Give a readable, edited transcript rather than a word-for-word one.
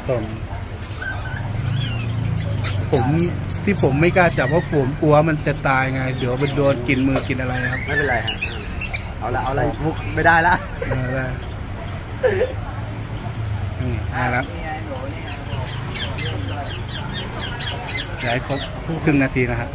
ต้มผมที่ผมไม่กล้าจับเพราะผมกลัวมันจะตายไงเดี๋ยวมันโดนกินมือกินอะไรครับไม่เป็นไรฮะเอาละมุกไม่ได้ละได้นี่ได้แล้วใช้ครบครึ่งนาทีนะฮะ